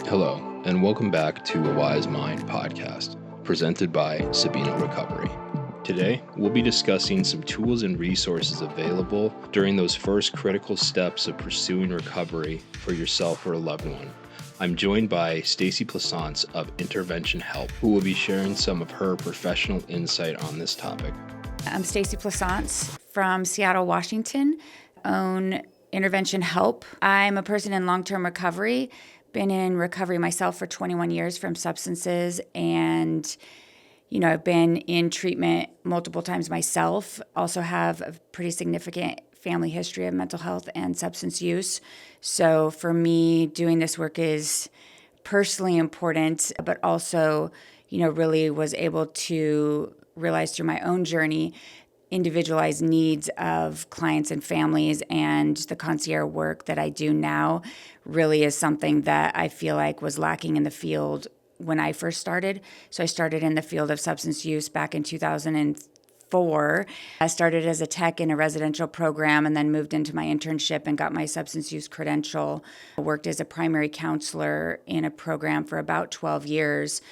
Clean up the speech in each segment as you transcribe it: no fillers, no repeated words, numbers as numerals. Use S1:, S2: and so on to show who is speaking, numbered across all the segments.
S1: Hello, and welcome back to A Wise Mind podcast, presented by Sabino Recovery. Today, we'll be discussing some tools and resources available during those first critical steps of pursuing recovery for yourself or a loved one. I'm joined by Stacy Plaisance of Intervention Help, who will be sharing some of her professional insight on this topic.
S2: I'm Stacy Plaisance from Seattle, Washington, own Intervention Help. I'm a person in long-term recovery, been in recovery myself for 21 years from substances, and I've been in treatment multiple times myself. Also have a pretty significant family history of mental health and substance use. So for me, doing this work is personally important, but also, really was able to realize through my own journey individualized needs of clients and families, and the concierge work that I do now really is something that I feel like was lacking in the field when I first started. So I started in the field of substance use back in 2004. I started as a tech in a residential program and then moved into my internship and got my substance use credential. I worked as a primary counselor in a program for about 12 years.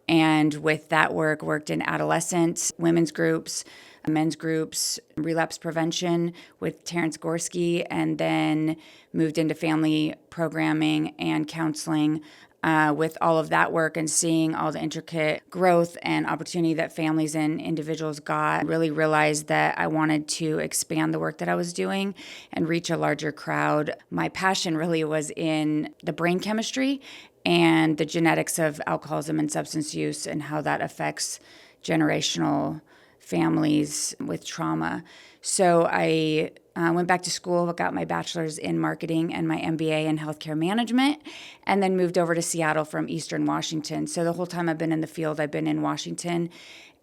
S2: And with that work, worked in adolescent, women's groups, men's groups, relapse prevention with Terrence Gorski, and then moved into family programming and counseling. With all of that work and seeing all the intricate growth and opportunity that families and individuals got, really realized that I wanted to expand the work that I was doing and reach a larger crowd. My passion really was in the brain chemistry and the genetics of alcoholism and substance use and how that affects generational families with trauma. So I went back to school, got my bachelor's in marketing and my MBA in healthcare management, and then moved over to Seattle from Eastern Washington. So the whole time I've been in the field, I've been in Washington.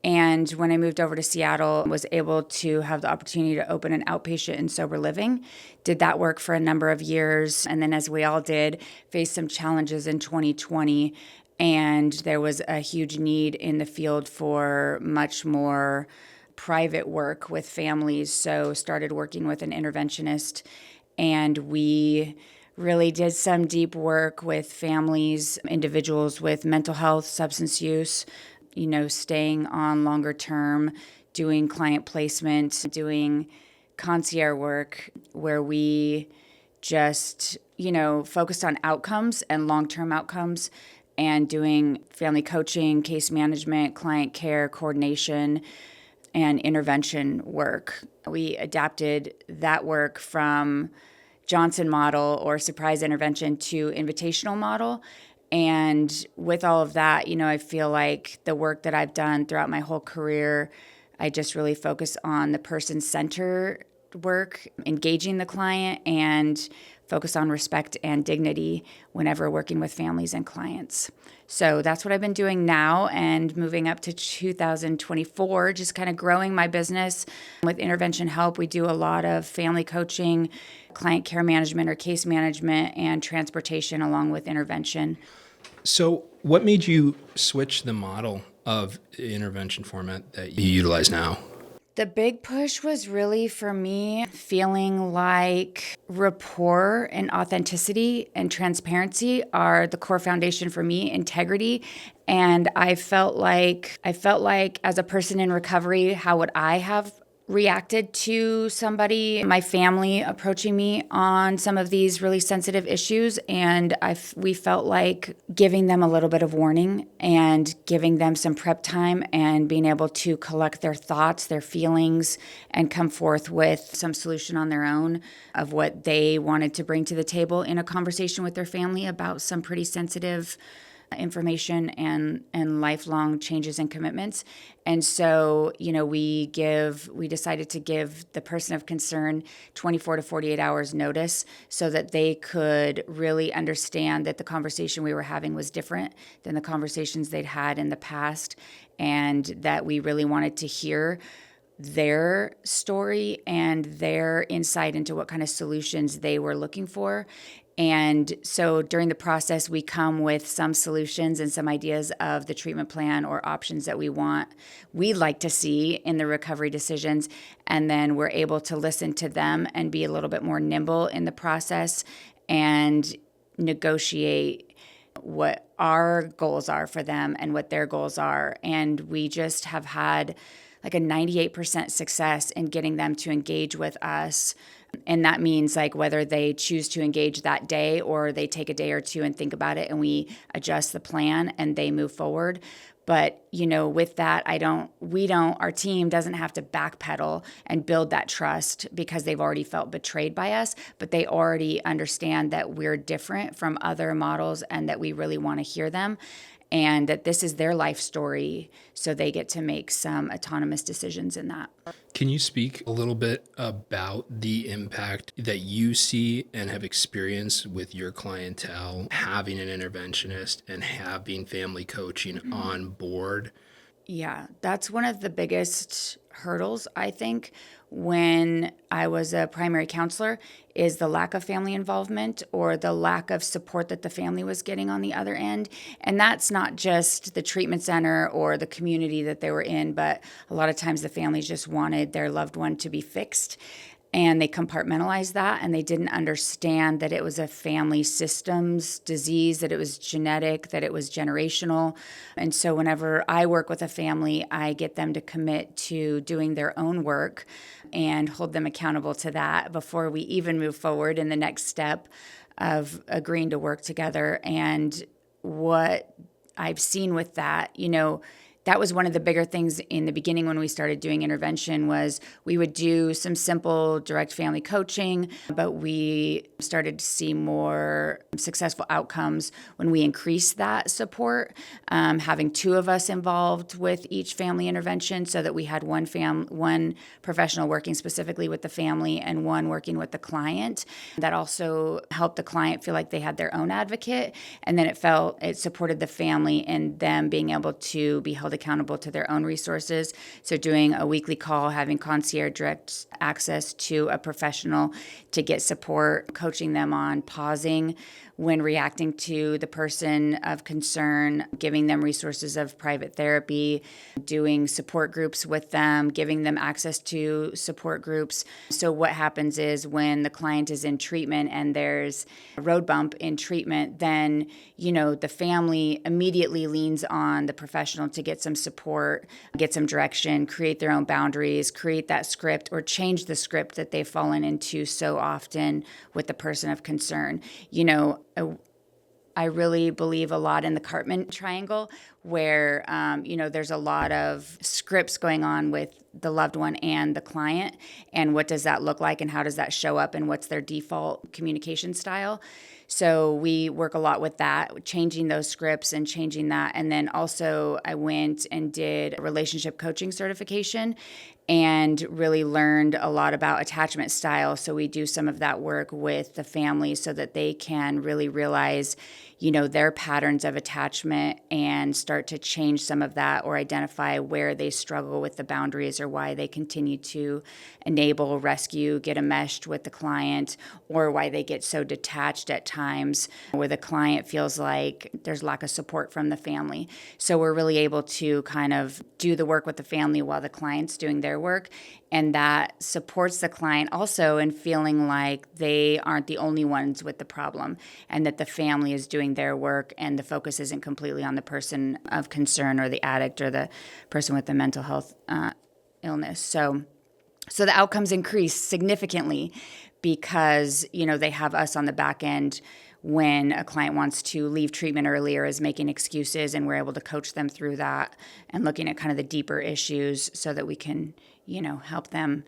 S2: And when I moved over to Seattle, I was able to have the opportunity to open an outpatient and sober living. Did that work for a number of years. And then, as we all did, faced some challenges in 2020. And there was a huge need in the field for much more private work with families. So started working with an interventionist, and we really did some deep work with families, individuals with mental health, substance use, staying on longer term, doing client placement, doing concierge work where we just, focused on outcomes and long-term outcomes, and doing family coaching, case management, client care, coordination, and intervention work. We adapted that work from Johnson model or surprise intervention to invitational model. And with all of that, I feel like the work that I've done throughout my whole career, I just really focus on the person-centered work, engaging the client, and focus on respect and dignity whenever working with families and clients. So that's what I've been doing now, and moving up to 2024, just kind of growing my business. With Intervention Help, we do a lot of family coaching, client care management or case management, and transportation along with intervention.
S1: So, what made you switch the model of intervention format that you utilize now?
S2: The big push was really for me feeling like rapport and authenticity and transparency are the core foundation for me, integrity. And I felt like as a person in recovery, how would I have reacted to somebody, my family, approaching me on some of these really sensitive issues. And we felt like giving them a little bit of warning and giving them some prep time and being able to collect their thoughts, their feelings, and come forth with some solution on their own of what they wanted to bring to the table in a conversation with their family about some pretty sensitive information and lifelong changes and commitments. And so, we decided to give the person of concern 24 to 48 hours notice so that they could really understand that the conversation we were having was different than the conversations they'd had in the past, and that we really wanted to hear their story and their insight into what kind of solutions they were looking for. And so during the process, we come with some solutions and some ideas of the treatment plan or options that we'd like to see in the recovery decisions. And then we're able to listen to them and be a little bit more nimble in the process and negotiate what our goals are for them and what their goals are. And we just have had like a 98% success in getting them to engage with us. And that means like whether they choose to engage that day or they take a day or two and think about it and we adjust the plan and they move forward. But, with that, our team doesn't have to backpedal and build that trust because they've already felt betrayed by us, but they already understand that we're different from other models and that we really want to hear them and that this is their life story. So they get to make some autonomous decisions in that.
S1: Can you speak a little bit about the impact that you see and have experienced with your clientele having an interventionist and having family coaching on board?
S2: Yeah, that's one of the biggest hurdles, I think, when I was a primary counselor is the lack of family involvement or the lack of support that the family was getting on the other end. And that's not just the treatment center or the community that they were in, but a lot of times the families just wanted their loved one to be fixed. And they compartmentalized that and they didn't understand that it was a family systems disease, that it was genetic, that it was generational. And so whenever I work with a family, I get them to commit to doing their own work and hold them accountable to that before we even move forward in the next step of agreeing to work together. And what I've seen with that, that was one of the bigger things in the beginning when we started doing intervention was we would do some simple direct family coaching, but we started to see more successful outcomes when we increased that support, having two of us involved with each family intervention so that we had one professional working specifically with the family and one working with the client. That also helped the client feel like they had their own advocate, and then it supported the family in them being able to be held accountable to their own resources. So doing a weekly call, having concierge direct access to a professional to get support, coaching them on pausing when reacting to the person of concern, giving them resources of private therapy, doing support groups with them, giving them access to support groups. So what happens is when the client is in treatment and there's a road bump in treatment, then, the family immediately leans on the professional to get some support, get some direction, create their own boundaries, create that script or change the script that they've fallen into so often with the person of concern. I really believe a lot in the Cartman triangle where, there's a lot of scripts going on with the loved one and the client. And what does that look like and how does that show up and what's their default communication style? So we work a lot with that, changing those scripts and changing that. And then also I went and did a relationship coaching certification and really learned a lot about attachment style. So we do some of that work with the family so that they can really realize, their patterns of attachment and start to change some of that or identify where they struggle with the boundaries or why they continue to enable, rescue, get enmeshed with the client, or why they get so detached at times where the client feels like there's lack of support from the family. So we're really able to kind of do the work with the family while the client's doing their work. And that supports the client also in feeling like they aren't the only ones with the problem and that the family is doing their work and the focus isn't completely on the person of concern or the addict or the person with the mental health illness. So the outcomes increase significantly because, they have us on the back end when a client wants to leave treatment earlier is making excuses, and we're able to coach them through that and looking at kind of the deeper issues so that we can, help them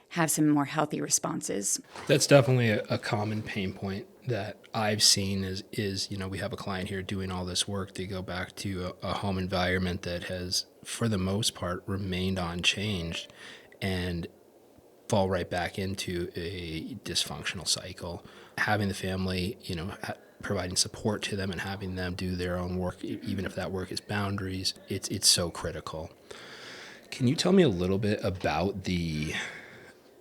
S2: have some more healthy responses.
S1: That's definitely a common pain point that I've seen is we have a client here doing all this work to go back to a home environment that has, for the most part, remained unchanged and fall right back into a dysfunctional cycle. Having the family, providing support to them and having them do their own work, even if that work is boundaries, it's so critical. Can you tell me a little bit about the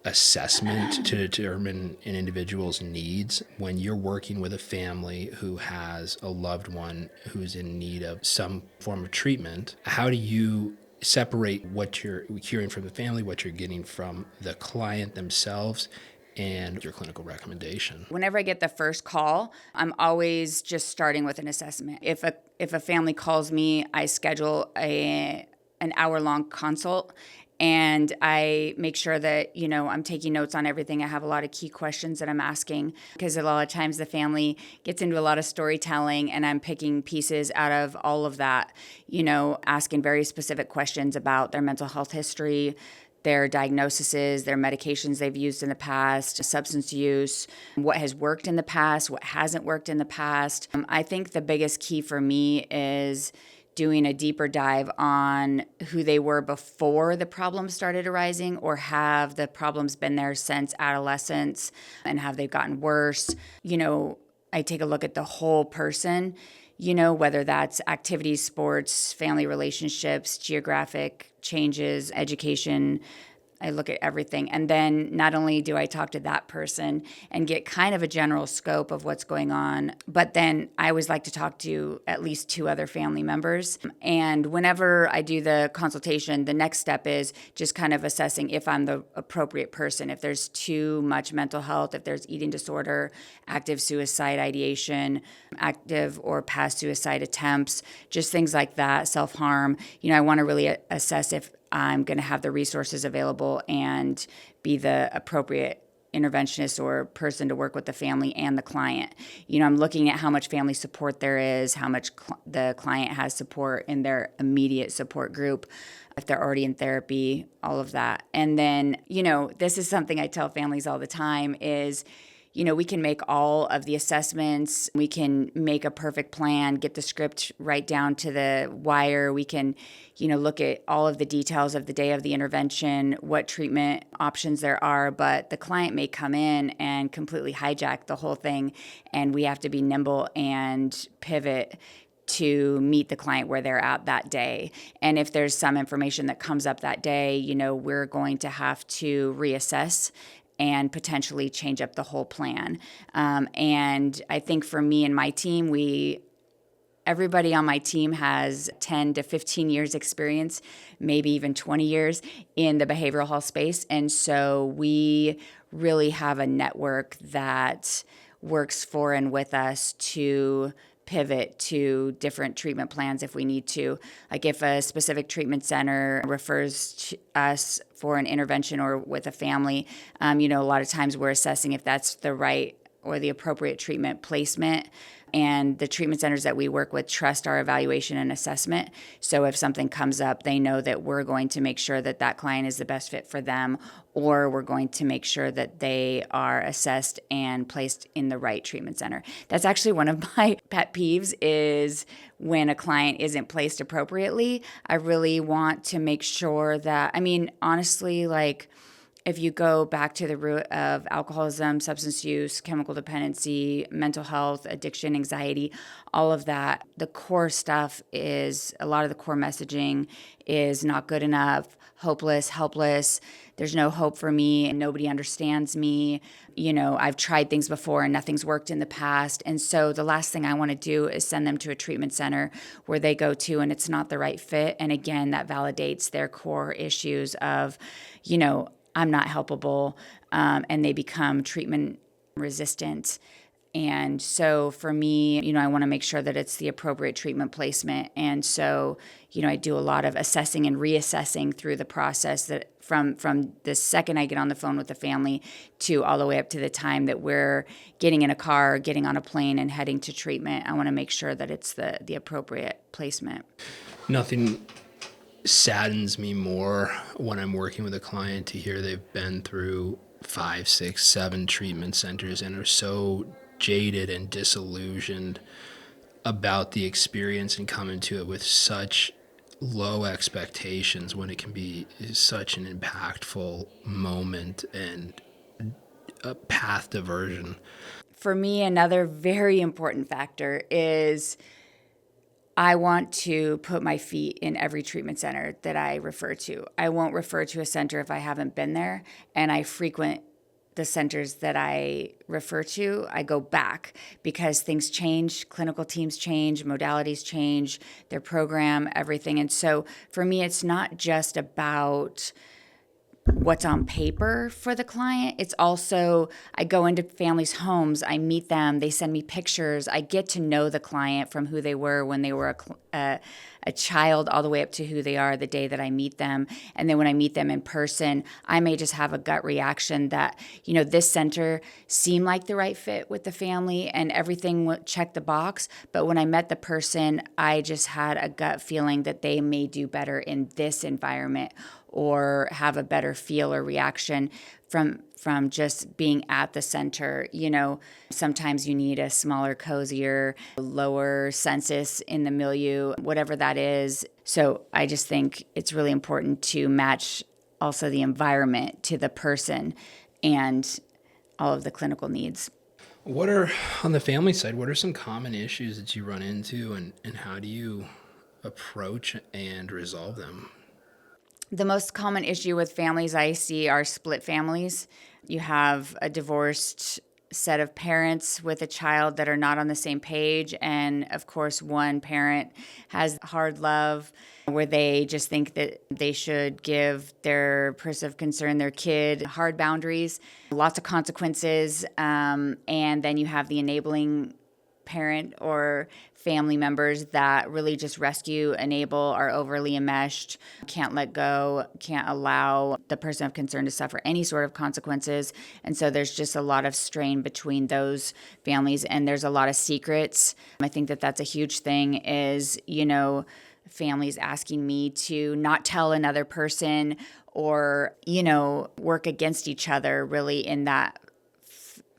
S1: assessment to determine an individual's needs when you're working with a family who has a loved one who's in need of some form of treatment? How do you separate what you're hearing from the family, what you're getting from the client themselves, and your clinical recommendation?
S2: Whenever I get the first call, I'm always just starting with an assessment. If a family calls me, I schedule an hour-long consult, and I make sure that, I'm taking notes on everything. I have a lot of key questions that I'm asking, because a lot of times the family gets into a lot of storytelling, and I'm picking pieces out of all of that, asking very specific questions about their mental health history, their diagnoses, their medications they've used in the past, substance use, what has worked in the past, what hasn't worked in the past. I think the biggest key for me is doing a deeper dive on who they were before the problems started arising, or have the problems been there since adolescence, and have they gotten worse. I take a look at the whole person, whether that's activities, sports, family relationships, geographic changes, education. I look at everything. And then not only do I talk to that person and get kind of a general scope of what's going on, but then I always like to talk to at least 2 other family members. And whenever I do the consultation, the next step is just kind of assessing if I'm the appropriate person, if there's too much mental health, if there's eating disorder, active suicide ideation, active or past suicide attempts, just things like that, self-harm. I want to really assess if I'm going to have the resources available and be the appropriate interventionist or person to work with the family and the client. I'm looking at how much family support there is, how much the client has support in their immediate support group, if they're already in therapy, all of that. And then, this is something I tell families all the time is, we can make all of the assessments. We can make a perfect plan, get the script right down to the wire. We can, look at all of the details of the day of the intervention, what treatment options there are, but the client may come in and completely hijack the whole thing, and we have to be nimble and pivot to meet the client where they're at that day. And if there's some information that comes up that day, we're going to have to reassess and potentially change up the whole plan. And I think for me and my team, everybody on my team has 10 to 15 years experience, maybe even 20 years in the behavioral health space. And so we really have a network that works for and with us to pivot to different treatment plans if we need to. Like if a specific treatment center refers to us for an intervention or with a family, a lot of times we're assessing if that's the right or the appropriate treatment placement. And the treatment centers that we work with trust our evaluation and assessment. So if something comes up, they know that we're going to make sure that that client is the best fit for them, or we're going to make sure that they are assessed and placed in the right treatment center. That's actually one of my pet peeves, is when a client isn't placed appropriately. I really want to make sure that, honestly, if you go back to the root of alcoholism, substance use, chemical dependency, mental health, addiction, anxiety, all of that, the core stuff is, a lot of the core messaging is not good enough, hopeless, helpless, there's no hope for me, and nobody understands me. I've tried things before and nothing's worked in the past. And so the last thing I want to do is send them to a treatment center where they go to and it's not the right fit. And again, that validates their core issues of, I'm not helpable, and they become treatment resistant. And so for me, I want to make sure that it's the appropriate treatment placement. And so, I do a lot of assessing and reassessing through the process, that from the second I get on the phone with the family to all the way up to the time that we're getting in a car, getting on a plane and heading to treatment. I want to make sure that it's the appropriate placement.
S1: Nothing saddens me more when I'm working with a client to hear they've been through 5, 6, 7 treatment centers and are so jaded and disillusioned about the experience and coming to it with such low expectations, when it can be such an impactful moment and a path diversion.
S2: For me, another very important factor is I want to put my feet in every treatment center that I refer to. I won't refer to a center if I haven't been there, and I frequent the centers that I refer to. I go back because things change, clinical teams change, modalities change, their program, everything. And so for me, it's not just about what's on paper for the client. It's also, I go into families' homes, I meet them, they send me pictures. I get to know the client from who they were when they were a child all the way up to who they are the day that I meet them. And then when I meet them in person, I may just have a gut reaction that, this center seemed like the right fit with the family and everything checked the box. But when I met the person, I just had a gut feeling that they may do better in this environment or have a better feel or reaction from just being at the center. Sometimes you need a smaller, cozier, lower census in the milieu, whatever that is. So I just think it's really important to match also the environment to the person and all of the clinical needs.
S1: On the family side, what are some common issues that you run into, and how do you approach and resolve them?
S2: The most common issue with families I see are split families. You have a divorced set of parents with a child that are not on the same page. And of course, one parent has hard love where they just think that they should give their person of concern, their kid, hard boundaries, lots of consequences. And then you have the enabling parent or family members that really just rescue, enable, are overly enmeshed, can't let go, can't allow the person of concern to suffer any sort of consequences. And so there's just a lot of strain between those families, and there's a lot of secrets. I think that that's a huge thing is, families asking me to not tell another person or, work against each other really in that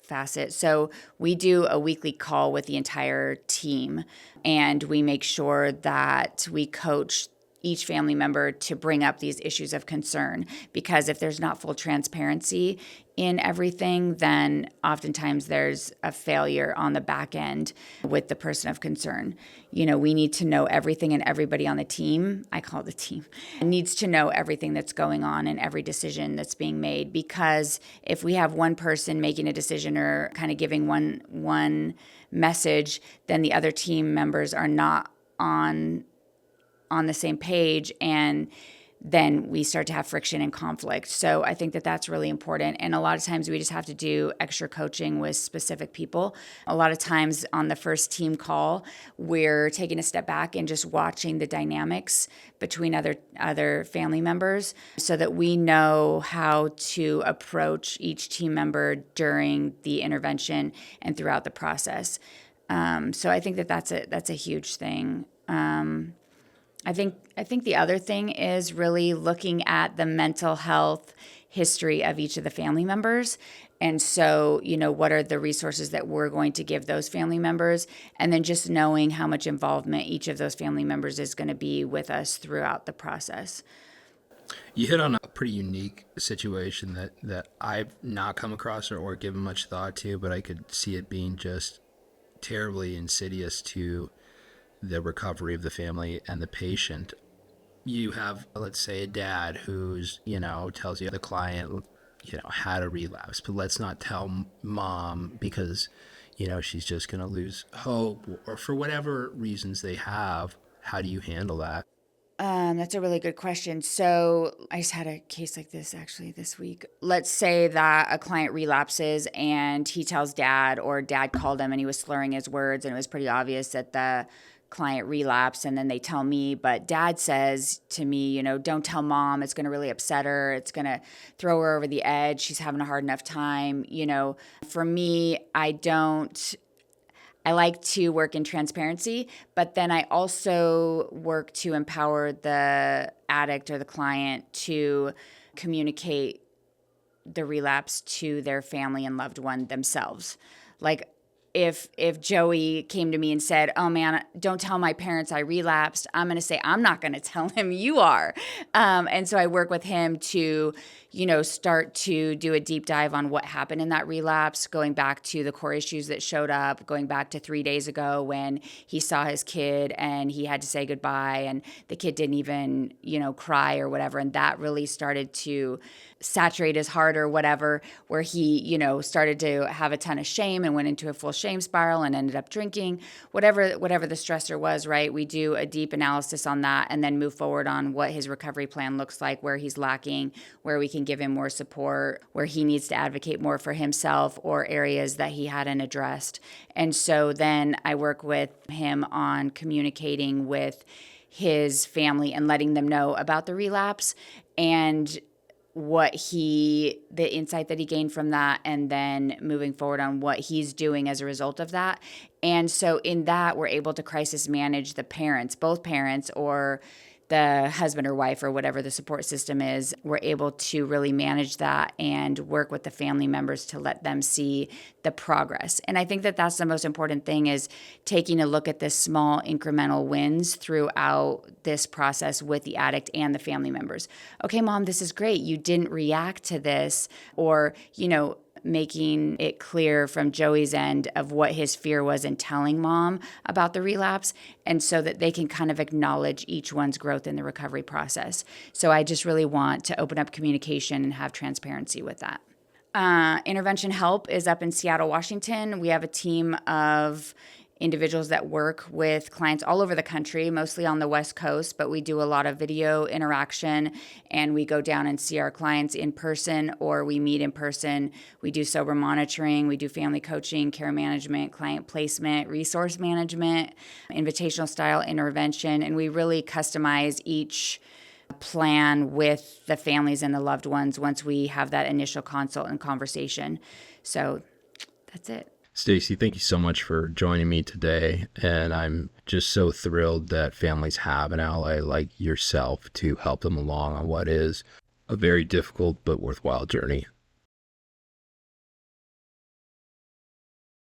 S2: facet. So we do a weekly call with the entire team, and we make sure that we coach each family member to bring up these issues of concern, because if there's not full transparency in everything, then oftentimes there's a failure on the back end with the person of concern. We need to know everything, and everybody on the team, I call it the team, needs to know everything that's going on and every decision that's being made, because if we have one person making a decision or kind of giving one message, then the other team members are not on the same page, and then we start to have friction and conflict. So I think that that's really important. And a lot of times we just have to do extra coaching with specific people. A lot of times on the first team call, we're taking a step back and just watching the dynamics between other family members so that we know how to approach each team member during the intervention and throughout the process. So I think that that's a huge thing. I think the other thing is really looking at the mental health history of each of the family members. And so, what are the resources that we're going to give those family members? And then just knowing how much involvement each of those family members is going to be with us throughout the process.
S1: You hit on a pretty unique situation that I've not come across or given much thought to, but I could see it being just terribly insidious to the recovery of the family and the patient. You have, let's say, a dad who's, tells you the client, had a relapse, but let's not tell mom because, she's just going to lose hope, or for whatever reasons they have. How do you handle that?
S2: That's a really good question. So I just had a case like this actually this week. Let's say that a client relapses and he tells dad, or dad called him and he was slurring his words, and it was pretty obvious that the client relapsed, and then they tell me, but dad says to me, don't tell mom, it's going to really upset her, it's going to throw her over the edge, she's having a hard enough time. For me, I like to work in transparency, but then I also work to empower the addict or the client to communicate the relapse to their family and loved one themselves. Like, if Joey came to me and said, oh man, don't tell my parents I relapsed, I'm going to say, I'm not going to tell him, you are. And so I work with him to, start to do a deep dive on what happened in that relapse, going back to the core issues that showed up, going back to 3 days ago when he saw his kid and he had to say goodbye and the kid didn't even, cry or whatever. And that really started to saturate his heart or whatever, where he, started to have a ton of shame and went into a full shame spiral and ended up drinking, whatever the stressor was, right? We do a deep analysis on that and then move forward on what his recovery plan looks like, where he's lacking, where we can give him more support, where he needs to advocate more for himself, or areas that he hadn't addressed. And so then I work with him on communicating with his family and letting them know about the relapse and the insight that he gained from that, and then moving forward on what he's doing as a result of that. And so in that, we're able to crisis manage the parents, both parents, or the husband or wife, or whatever the support system is. We're able to really manage that and work with the family members to let them see the progress. And I think that that's the most important thing, is taking a look at the small incremental wins throughout this process with the addict and the family members. Okay, Mom, this is great. You didn't react to this, or, making it clear from Joey's end of what his fear was in telling Mom about the relapse, and so that they can kind of acknowledge each one's growth in the recovery process. So I just really want to open up communication and have transparency with that. Intervention Help is up in Seattle, Washington. We have a team of individuals that work with clients all over the country, mostly on the West Coast, but we do a lot of video interaction, and we go down and see our clients in person, or we meet in person. We do sober monitoring, we do family coaching, care management, client placement, resource management, invitational style intervention, and we really customize each plan with the families and the loved ones once we have that initial consult and conversation. So that's it.
S1: Stacy, thank you so much for joining me today, and I'm just so thrilled that families have an ally like yourself to help them along on what is a very difficult but worthwhile journey.